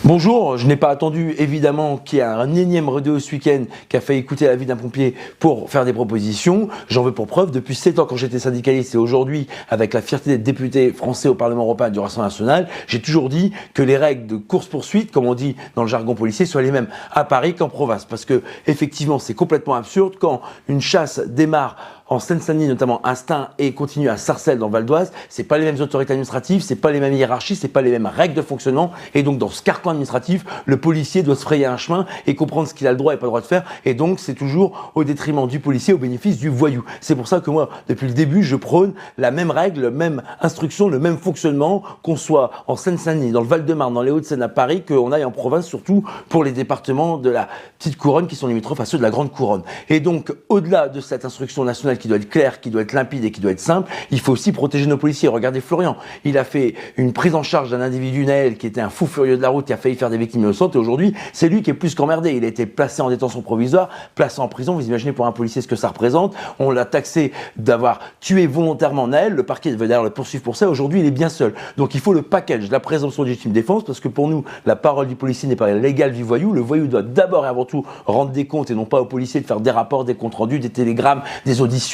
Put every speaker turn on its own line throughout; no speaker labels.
Bonjour, je n'ai pas attendu évidemment qu'il y ait un énième rodéo ce week-end qui a fait écouter la vie d'un pompier pour faire des propositions. J'en veux pour preuve, depuis 7 ans quand j'étais syndicaliste et aujourd'hui avec la fierté d'être député français au Parlement européen du Rassemblement national, j'ai toujours dit que les règles de course-poursuite, comme on dit dans le jargon policier, soient les mêmes à Paris qu'en province. Parce que effectivement c'est complètement absurde quand une chasse démarre en Seine-Saint-Denis, notamment à Stein, et continue à Sarcelles dans le Val d'Oise, c'est pas les mêmes autorités administratives, c'est pas les mêmes hiérarchies, c'est pas les mêmes règles de fonctionnement. Et donc, dans ce carcan administratif, le policier doit se frayer un chemin et comprendre ce qu'il a le droit et pas le droit de faire. Et donc, c'est toujours au détriment du policier, au bénéfice du voyou. C'est pour ça que moi, depuis le début, je prône la même règle, la même instruction, le même fonctionnement, qu'on soit en Seine-Saint-Denis, dans le Val-de-Marne, dans les Hauts-de-Seine à Paris, qu'on aille en province, surtout pour les départements de la petite couronne qui sont limitrophes à ceux de la grande couronne. Et donc, au-delà de cette instruction nationale qui doit être claire, qui doit être limpide et qui doit être simple, il faut aussi protéger nos policiers. Regardez Florian, il a fait une prise en charge d'un individu Naël qui était un fou furieux de la route, qui a failli faire des victimes innocentes, et aujourd'hui, c'est lui qui est plus qu'emmerdé. Il a été placé en détention provisoire, placé en prison. Vous imaginez pour un policier ce que ça représente. On l'a taxé d'avoir tué volontairement Naël. Le parquet devait d'ailleurs le poursuivre pour ça. Aujourd'hui, il est bien seul. Donc il faut le package, la présomption de légitime défense, parce que pour nous, la parole du policier n'est pas l'égale du voyou. Le voyou doit d'abord et avant tout rendre des comptes et non pas au policier de faire des rapports, des comptes rendus, des télégrammes, des auditions,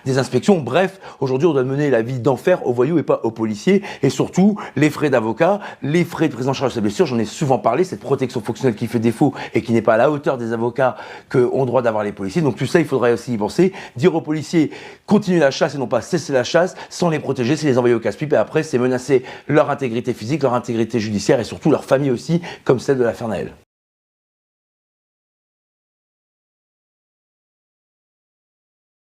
des inspections. Bref, aujourd'hui, on doit mener la vie d'enfer aux voyous et pas aux policiers. Et surtout, les frais d'avocat, les frais de prise en charge de sa blessure, j'en ai souvent parlé, cette protection fonctionnelle qui fait défaut et qui n'est pas à la hauteur des avocats qu'ont droit d'avoir les policiers. Donc tout ça, il faudrait aussi y penser. Dire aux policiers, continuer la chasse et non pas cesser la chasse, sans les protéger, c'est les envoyer au casse-pipe. Et après, c'est menacer leur intégrité physique, leur intégrité judiciaire et surtout leur famille aussi, comme celle de l'affaire Naël.